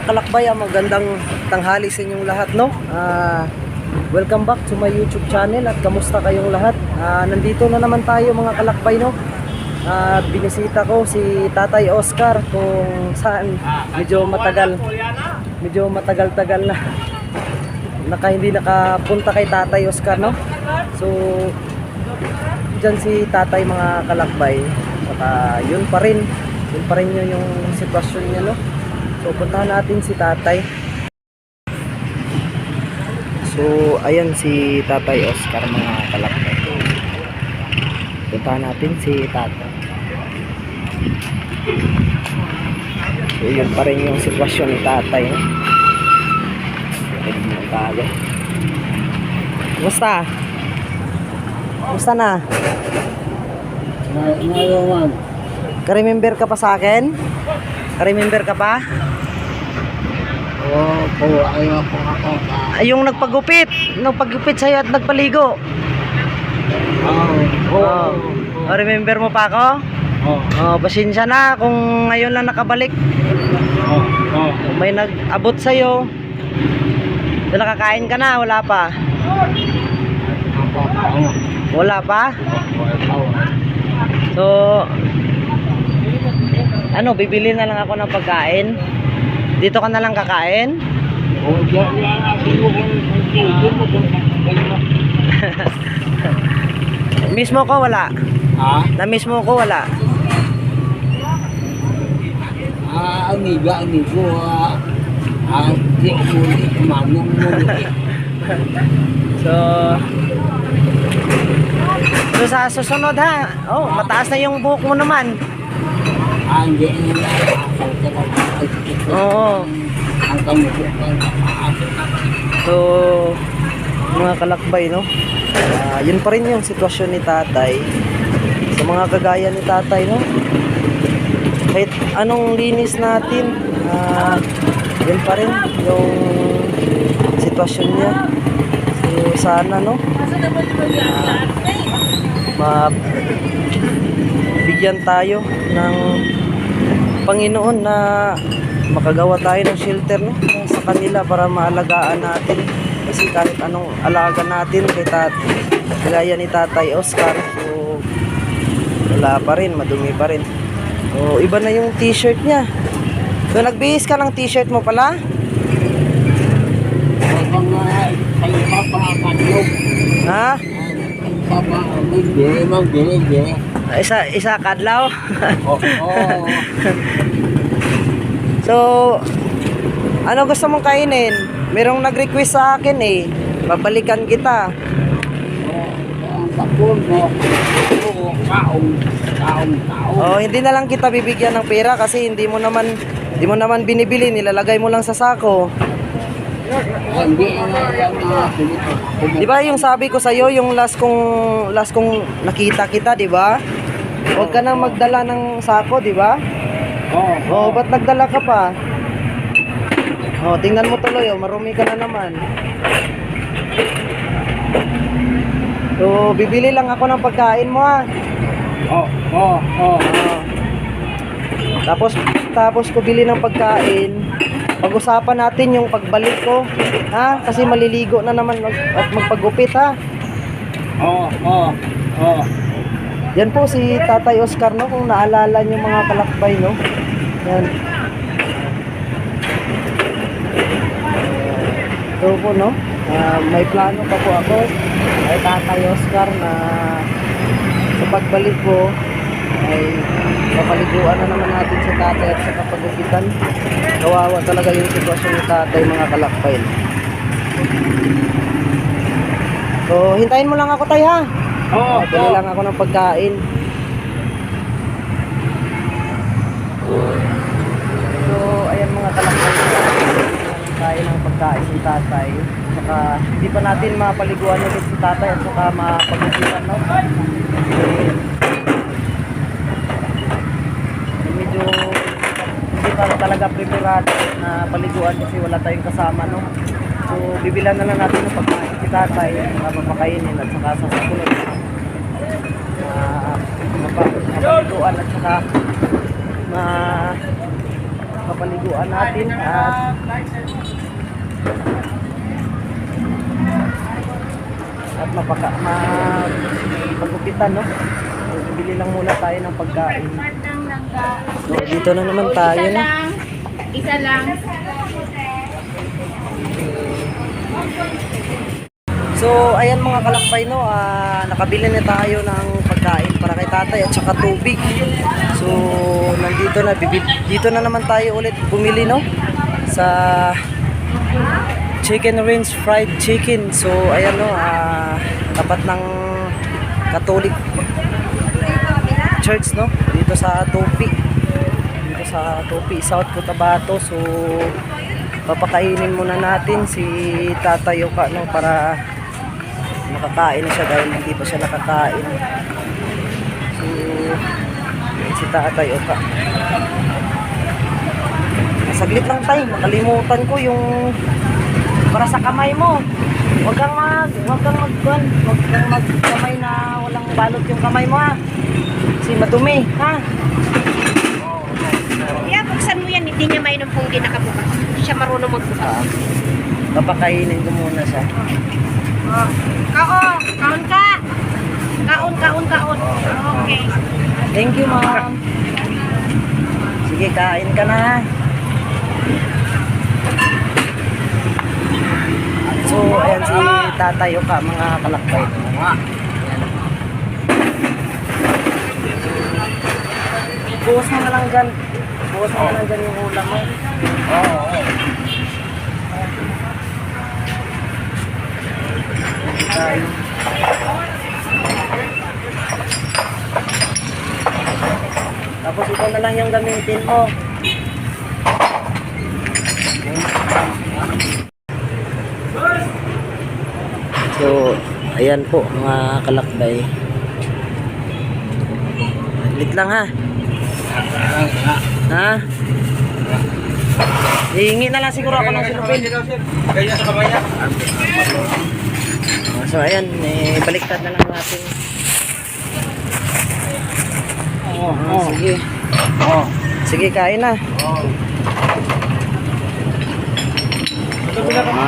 kalakbay, magandang tanghali sa inyong lahat, no? Welcome back to my YouTube channel at kamusta kayong lahat? Nandito na naman tayo mga kalakbay, no? Binisita ko si Tatay Oscar kung saan medyo matagal-tagal na hindi nakapunta kay Tatay Oscar, no? So dyan si Tatay mga kalakbay. Saka yun pa rin yung sitwasyon niya, no? So puntahan natin si Tatay. So ayan si Tatay Oscar mga kalakbay. Puntahan natin si Tatay. So yun pa rin yung sitwasyon ni Tatay, no? Kumusta? Kumusta na? Ka-remember ka pa sa akin? Ka-remember ka pa? Oo, ayaw po ako. Yung nagpagupit sa'yo at nagpaligo. Oo. Remember mo pa ako? Oo. Pasensya na kung ngayon lang nakabalik. Oo. Kung may nag-abot sa'yo. Nakakain ka na, wala pa? Wala pa? So, ano, bibili na lang ako ng pagkain. Dito ka na lang kakain? Mismo ko wala? Na-miss mo ko wala? Amigo. Di muli, manong muli. So sa susunod ha. Oh, mataas na yung buhok mo naman. Hindi nila. Oo. Ang kamukha ng kapaas. So mga kalakbay, no? Yun pa rin yung sitwasyon ni Tatay. Sa mga kagaya ni Tatay, no? Kahit anong linis natin, yun pa rin yung sitwasyon niya. So sana, no? Bigyan tayo ng Panginoon na makagawa tayo ng shelter, no? Sa kanila para maalagaan natin. Kasi kahit anong alaga natin kagaya ni Tatay Oscar, so wala pa rin, madumi pa rin. So iba na yung t-shirt niya. So nagbihis ka ng t-shirt mo pala? Ha? Isa kadlaw? So ano gusto mong kainin? Merong nag-request sa akin eh. Babalikan kita. Hindi na lang kita bibigyan ng pera kasi hindi mo naman binibili, nilalagay mo lang sa sako. Di ba yung sabi ko sa iyo, yung last kong nakita kita, di ba? Huwag ka nang magdala ng sako, di ba? Ba't nagdala ka pa? Tingnan mo tuloy, marumi ka na naman. So, bibili lang ako ng pagkain mo, ha? Tapos ko bili ng pagkain. Pag-usapan natin yung pagbalik ko, ha? Kasi maliligo na naman at magpagupit, ha? Yan po si Tatay Oscar, no? Kung naalala niyo mga kalakbay, no? Yan. So po, no? May plano pa po ako kay Tatay Oscar na sa pagbalik ko ay papaliguan na naman natin si Tatay at sa kapagupitan. Kawawa talaga yung sitwasyon ni Tatay mga kalakbay. So hintayin mo lang ako, Tay, ha? Bili lang ako ng pagkain. So ayan mga kalakbay, tayo ng pagkain si Tatay. Saka hindi pa natin mapaliguan ulit si Tatay at saka mapagupitan, no? Medyo hindi pa talaga preparado na paliguan kasi wala tayong kasama, no? So bibilan na lang natin ng pagkain si Tatay na papakainin at saka sa susunod mapaliguan at saka kapaliguan natin at magupitan, no? So, bili lang muna tayo ng pagkain. So, dito na naman tayo, no? Isa lang. So, ayan mga kalakbay, no, nakabili na tayo ng pagkain para kay tatay at saka tubig. So, dito na naman tayo ulit bumili, no, sa chicken wings, fried chicken. So, ayan, no, tapat ng Catholic Church, no, dito sa Tupi, South Cotabato. So, papakainin muna natin si Tatay Oka, no, para nakakain na siya dahil hindi pa siya nakakain. So, si Tatay Oka. Saglit lang tayo, nakalimutan ko yung para sa kamay mo. Huwag kang magkamay na walang balot yung kamay mo, ha. Kasi madumi, ha. Yeah, buksan mo yan. Hindi niya mainom kung hindi nakabukas. Hindi siya marunong magbukas. Papakainin ko muna siya. Kaon ka. Kaon. Okay. Thank you, ma'am. Sige, kain ka na, ha. So, ayan si Tatay Oka, mga kalakbay. Buhos mo na lang dyan. Buhos mo na lang dyan yung ulam mo. Oo. Tayo. Tapos ito na lang yung gamitin mo. So, ayan po mga kalakbay. Lit lang, ha. Ha? Hihingi na lang siguro ako ng silupin. Kaya sa kamay niya. So ayan, baliktad na lang natin. Sige. Sige, kain na.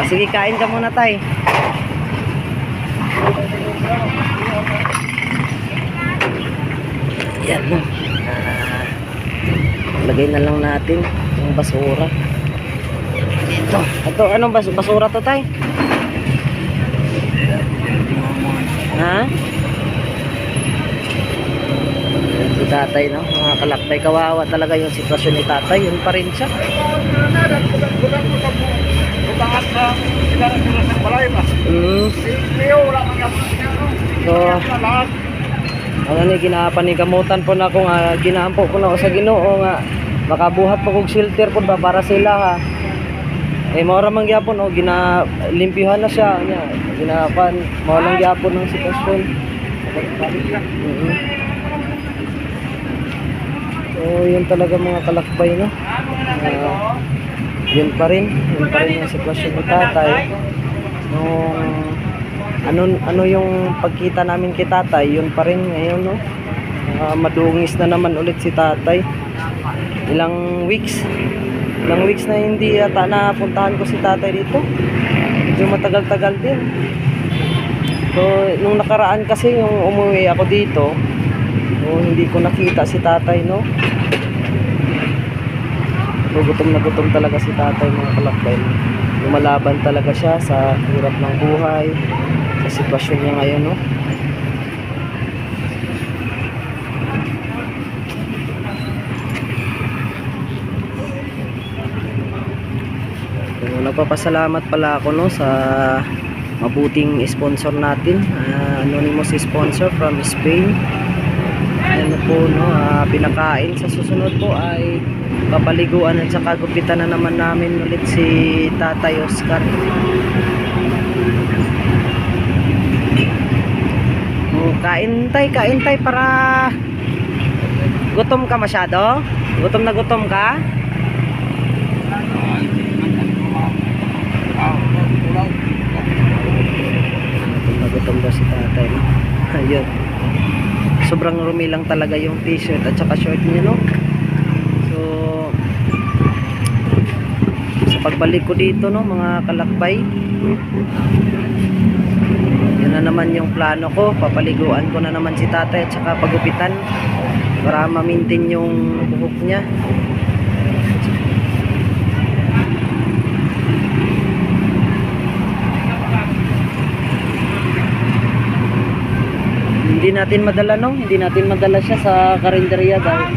Sige, kain ka muna, tay. Yan. Lagay na lang natin yung basura. Ito, anong basura to, tay? Ha? Si tatay, no? Mga kalakbay, kawawa talaga yung sitwasyon ni tatay. Yun pa rin siya. So, ano ni ginapanigamutan po na ako nga, ginaampo ko na ako sa Ginoo nga makabuhat po kong shelter po ba para sila, ha. Maura man gyapon, ginalimpyuhan na siya nya, ginapan mawalang gyapon ng sitwasyon. So yun talaga mga kalakbay, no. Yun pa rin yung sitwasyon ni tatay. Ano yung pagkita namin kay tatay, yun pa rin ngayon, no. Madungis na naman ulit si tatay. Ilang weeks na hindi yata napuntahan ko si tatay dito. Medyo matagal-tagal din. So nung nakaraan kasi yung umuwi ako dito, so, hindi ko nakita si tatay, no. So, gutom na gutom talaga si tatay, mga kalakbay. Lumalaban talaga siya sa hirap ng buhay, sa sitwasyon niya ngayon, no. So, nagpapasalamat pala ako, no, sa mabuting sponsor natin, anonymous sponsor from Spain. Ano po, no, pinakain. Sa susunod po ay papaliguan at saka gupitan na naman namin ulit si Tatay Oscar. Kain tay para gutom ka masyado? Gutom na gutom ka? Gutom daw si tatay, no? Ayun. Sobrang rumi lang talaga yung t-shirt at saka short niya, no? So pagbalik ko dito, no, mga kalakbay, yun na naman yung plano ko. Papaliguan ko na naman si tatay at saka pagupitan para ma-maintain yung buhok niya. Hindi natin madala, no? Hindi natin madala siya sa karinderya dahil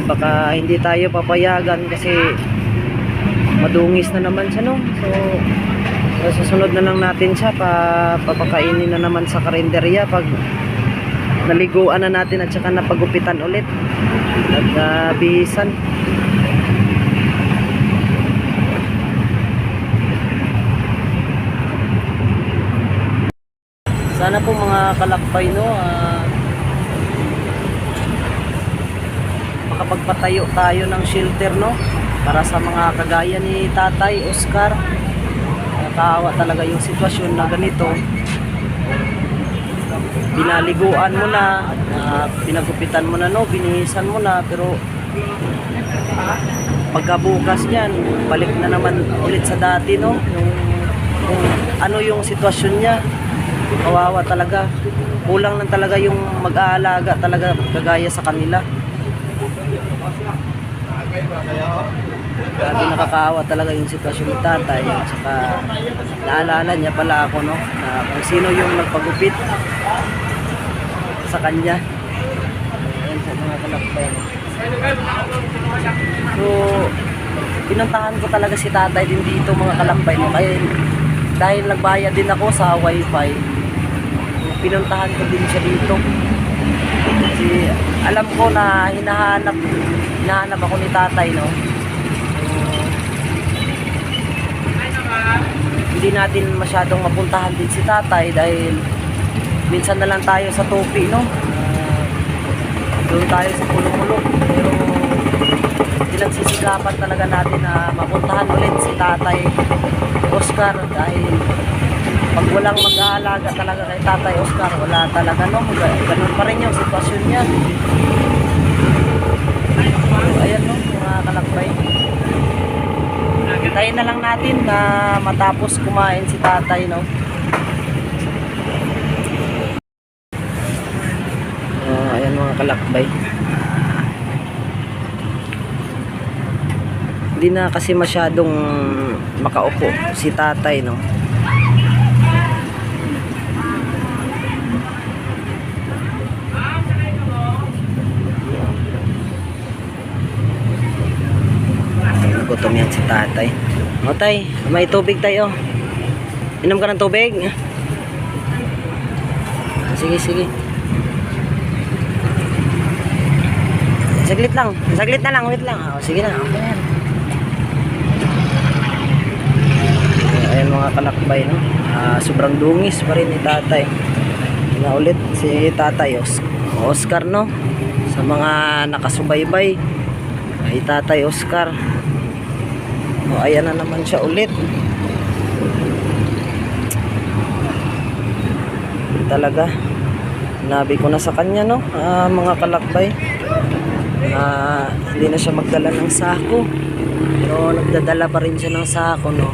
baka hindi tayo papayagan kasi madungis na naman siya, no? So susunod na lang natin siya, papakainin na naman sa karinderya pag naliguan na natin at saka napagupitan ulit at bihisan. Sana po mga kalakbay, no, makapagpatayo tayo ng shelter, no, para sa mga kagaya ni Tatay Oscar. Nakakaawa talaga yung sitwasyon na ganito. Binaliguan mo na, pinagupitan mo na, no, binihisan mo na, pero pagkabukas niyan, balik na naman ulit sa dati, no, yung ano yung sitwasyon niya. Kawawa talaga. Kulang lang talaga yung mag-aalaga talaga kagaya sa kanila. Grabe, nakakaawa talaga yung sitwasyon ni tatay. At saka naalala niya pala ako, no, na kung sino yung nagpagupit sa kanya. Ayan po mga kalakbay. So pinuntahan ko talaga si tatay din dito mga kalakbay, no, kaya dahil nagbayad din ako sa wifi, pinuntahan ko din siya dito kasi alam ko na hinahanap ako ni tatay, no. Hindi natin masyadong mapuntahan din si tatay dahil minsan na lang tayo sa Topi, no, doon tayo sa Pulong-Pulong, pero pinagsisikapan talaga natin na mapuntahan ulit si tatay Oscar dahil pag walang mag-aalaga talaga kay tatay Oscar, wala talaga, no, ganun pa rin yung sitwasyon niya. So, ayan, no, mga kalakbay, hintayin na lang natin na matapos kumain si tatay, no. Ayan mga kalakbay, hindi na kasi masyadong makaupo si tatay, no. Gutom yan si tatay. O tay, may tubig tayo. Inom ka ng tubig? Sige, sige. Saglit na lang, wait lang. O, sige na, okay yan. Ayan mga kalakbay, no, sobrang dungis pa rin ni tatay. Na ulit si tatay Oscar, no, sa mga nakasubaybay ay tatay Oscar. O, ayan na naman siya ulit. Talaga nabi ko na sa kanya, no, mga kalakbay, hindi na siya magdala ng sako, pero nagdadala pa rin siya ng sako, no.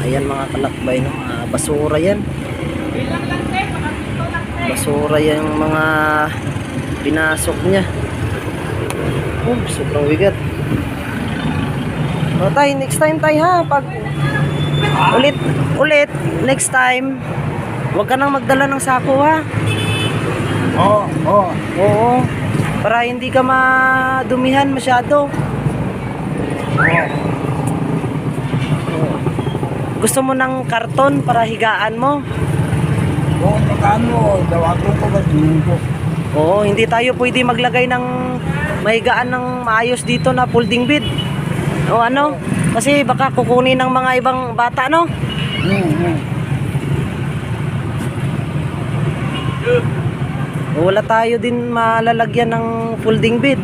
Ayan mga kalakbay, no, basura yan. Basura yan yung mga pinasok niya. Oh, sobrang bigat. O tay, next time tay, ha, pag ulit next time, huwag ka nang magdala ng sako, ha. Oo, para hindi ka madumihan masyado. Gusto mo ng karton para higaan mo? Oo, magkano? Dawagan ko ba dito? Oo, hindi tayo pwede maglagay ng mahigaan ng maayos dito na folding bed. O ano? Kasi baka kukunin ng mga ibang bata, no? O, wala tayo din malalagyan ng folding bed.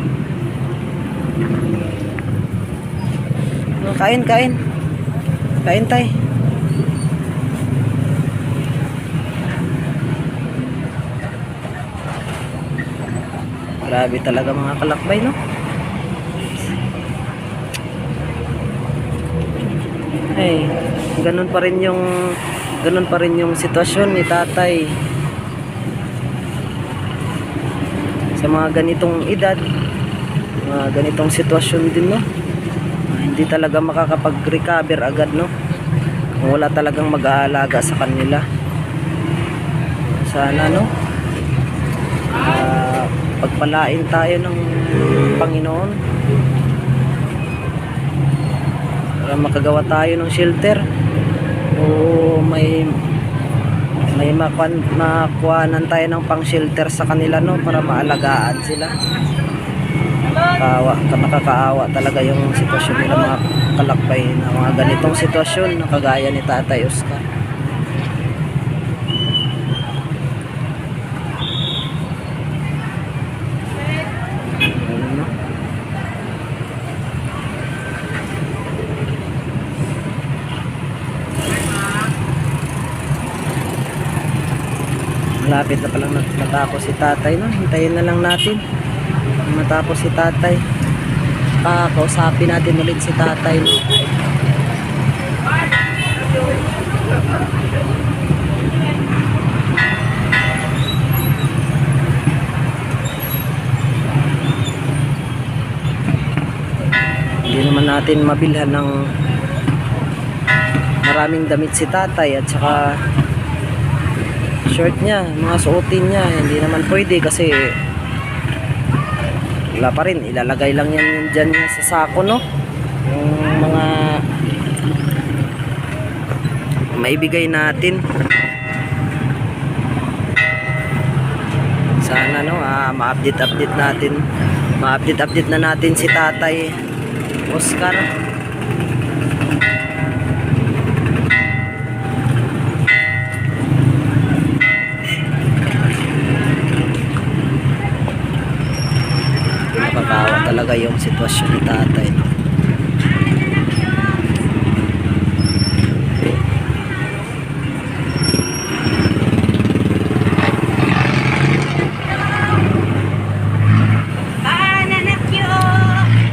O, kain tay. Grabe talaga mga kalakbay, no? Ay, ganun pa rin yung sitwasyon ni tatay. Sa mga ganitong edad, mga ganitong sitwasyon din, no? Hindi talaga makakapag-recover agad, no? Kung wala talagang mag-aalaga sa kanila. Sana, no? Pagpalain tayo ng Panginoon para makagawa tayo ng shelter o may makuhanan tayo ng pang shelter sa kanila, no, para maalagaan sila. Nakakaawa talaga yung sitwasyon nila, mga kalakbay na mga ganitong sitwasyon na kagaya ni Tatay Oscar. Malapit na palang matapos si tatay, no? Hintayin na lang natin matapos si tatay. Kausapin natin ulit si tatay, no? Hindi naman natin mabilhan ng maraming damit si tatay at saka shirt niya, mga suotin niya. Hindi naman pwede kasi wala pa rin, ilalagay lang yan dyan sa sako, no? Yung mga maibigay natin. Sana, no, ma-update na natin si Tatay Oscar. Nakakaawa talaga yung sitwasyon ni tatay, no?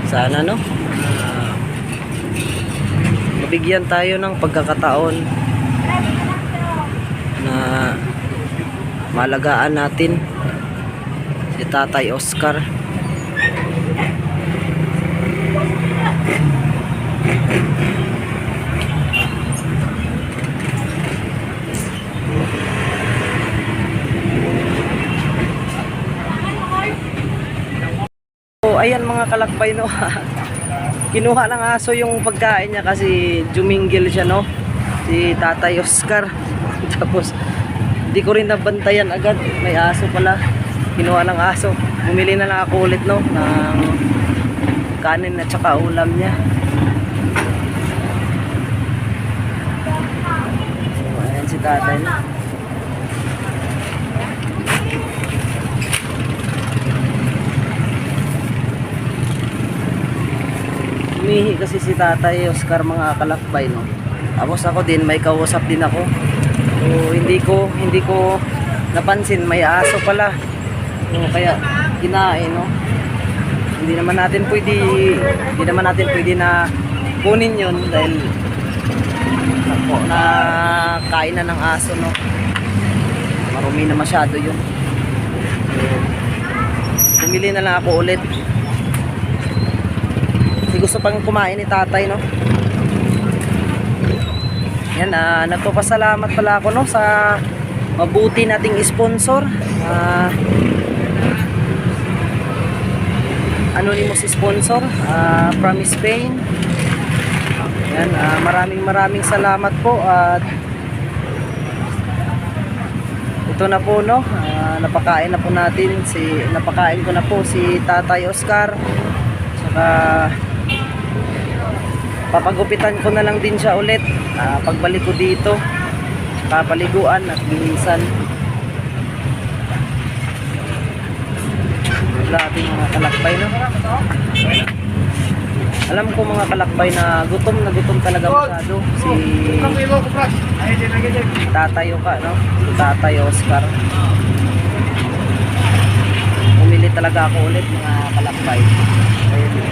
Sana, no, mabigyan tayo ng pagkakataon na malagaan natin si Tatay Oscar. So, ayan mga kalakbay, no. Kinuha ng aso yung pagkain niya kasi jumingil siya, no, si Tatay Oscar. Tapos di ko rin nabantayan agad, may aso pala. Kinuha ng aso. Bumili na lang ako ulit, no, ng kanin at saka ulam niya. So, ayan si tatay, no. Umihi kasi si Tatay Oscar, mga kalakbay, no. Tapos ako din, may kausap din ako. So, hindi ko napansin may aso pala. So, kaya kinain, no. Hindi naman natin pwede na kunin 'yon dahil na kain na ng aso, no. Marumi na masyado 'yun. So, pumili na lang ako ulit. Gusto pang kumain ni tatay, no. Yan, nagpapasalamat pala ako, no, sa mabuti nating sponsor, anonymous sponsor, from Spain. Yan, maraming salamat po. At ito na po, no, napakain ko na po si Tatay Oscar. Saka papagupitan ko na lang din siya ulit pagbalik ko dito, papaliguan at binisan. Grabe mga kalakbay, no. Alam ko mga kalakbay na gutom talaga masyado si Tatay Oka, no, si Tatay Oscar. Pumili talaga ako ulit mga kalakbay. Ayun.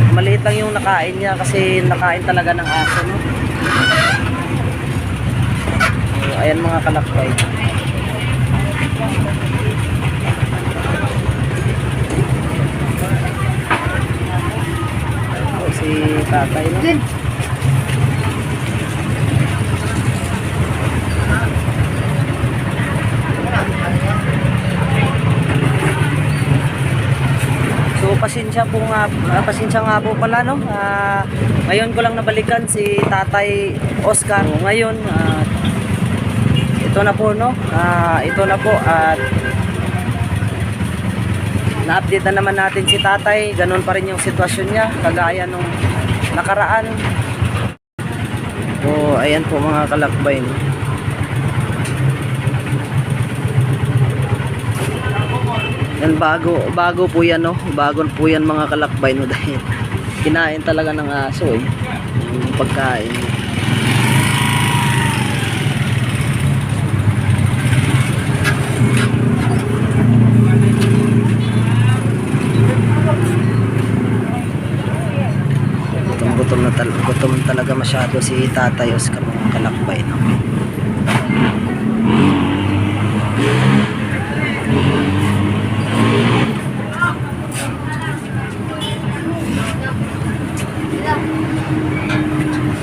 Maliit lang yung nakain niya kasi nakain talaga ng aso, no? So, ayan mga kalakbay. O, si tatay, no? So pasensya nga po pala, no. Ngayon ko lang nabalikan si Tatay Oscar. So, ngayon ito na po, no. Ito na po at na-update na naman natin si Tatay. Ganun pa rin yung sitwasyon niya kagaya nung nakaraan. So ayan po mga kalakbay, no. Yan, bago po yan, no. Bago po yan mga kalakbay, no, dahil kinain talaga ng aso yung pagkain. Gutom talaga masyado si Tatay Oscar mga kalakbay, no.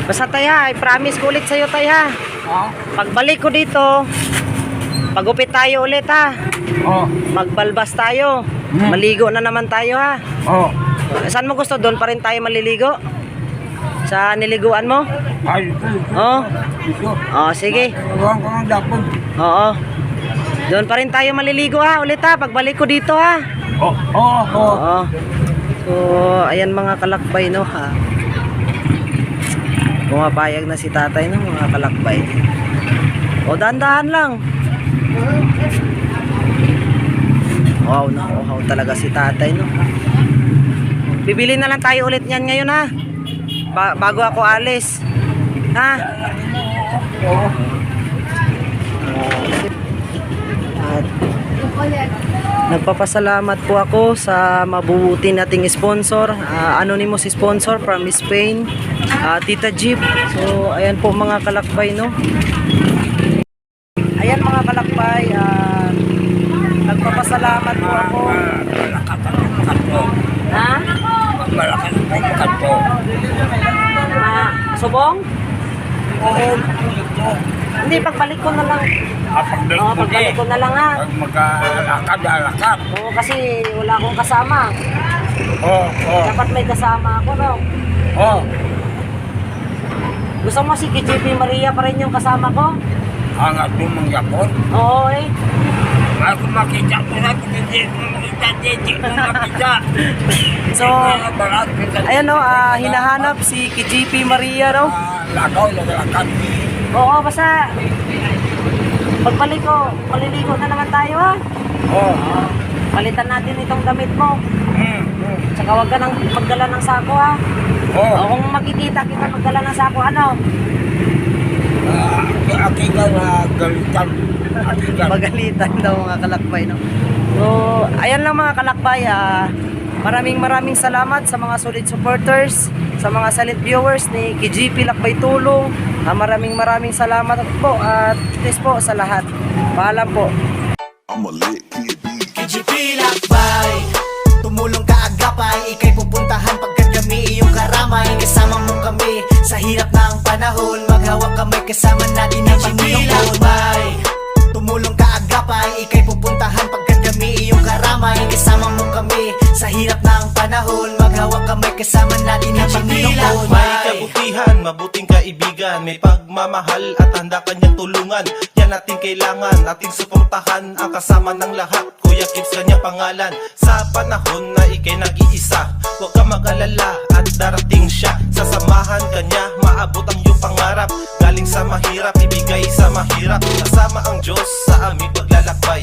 Basta tay ha, I promise ko ulit sa'yo tay ha. Ha? Pagbalik ko dito, pagupit tayo ulit ha. Oh. Magbalbas tayo. Maligo na naman tayo ha. Oh. Saan mo gusto? Doon pa rin tayo maliligo? Sa niliguan mo? Ay, ito. Oo. Ito. Oh, sige. Ewan ko ng dapon. Oo. Doon pa rin tayo maliligo ha. Ulit ha, pagbalik ko dito ha. Oh. Oh. Oh. Oo. So, ayan mga kalakbay, no ha. Pumapayag na si tatay, no, mga kalakbay. O, dahan-dahan lang. Wow, wow talaga si tatay, no. Bibili na lang tayo ulit niyan ngayon ha. Bago ako alis. Ha? Oh. At nagpapasalamat po ako sa mabubuti nating sponsor, anonymous sponsor from Spain, Tita Jeep. So ayan po mga kalakbay, no. Ayan mga kalakbay, nagpapasalamat po ako. Ha? Malakas ang kanto. Subong? Oo. Hindi, pagbalik ko na lang. Pagbalik Oo, mo pagbalik ko na lang ha. Pag magkalakad. Oo, kasi wala akong kasama. Oo. Oo. Dapat may kasama ako, no. Oo. Gusto mo si KJP Maria pa rin yung kasama ko? Ang atong mangyapon. Oo eh. Ako makita ko na makita. So, ayan no, hinahanap si KJP Maria, no. Lakaw, lalakad. Oo, basta pagbalik ko, maliligo na naman tayo ha. Oo. Palitan natin itong damit mo. Tsaka huwag ka nang magdala ng sako ha. Oo. O kung makikita kita magdala ng sako, ano? Akika na galitan. Magalitan daw mga kalakbay, no. So, ayan lang mga kalakbay, maraming salamat sa mga solid supporters, sa mga silent viewers ni KJP Lakbay Tulong. Maraming salamat po at please po sa lahat. Paalam po. KJP Lakbay, tumulong ka agapay, ikay pupuntahan pagkat kami iyong karamay. Kasama mo kami sa hirap ng panahon, maghawak kamay kasama natin ang Panginoong Lakbay. Tumulong ka agapay, ikay pupuntahan pagkat kami iyong karamay. Kasama mo kami sa hirap ng panahon, maghawak kamay kasama natin ang Panginoong Lakbay. May kabutihan, mabuting kaibigan, may pagmamahal at handa kanyang tulungan. Yan natin kailangan, ating suportahan ang kasama ng lahat. Kuya Kids kanyang pangalan, sa panahon na ikay nag-iisa, huwag ka mag-alala at darating siya. Sasamahan kanya, maabot ang iyong pangarap. Galing sa mahirap, ibigay sa mahirap. Kasama ang Diyos sa aming paglalakbay.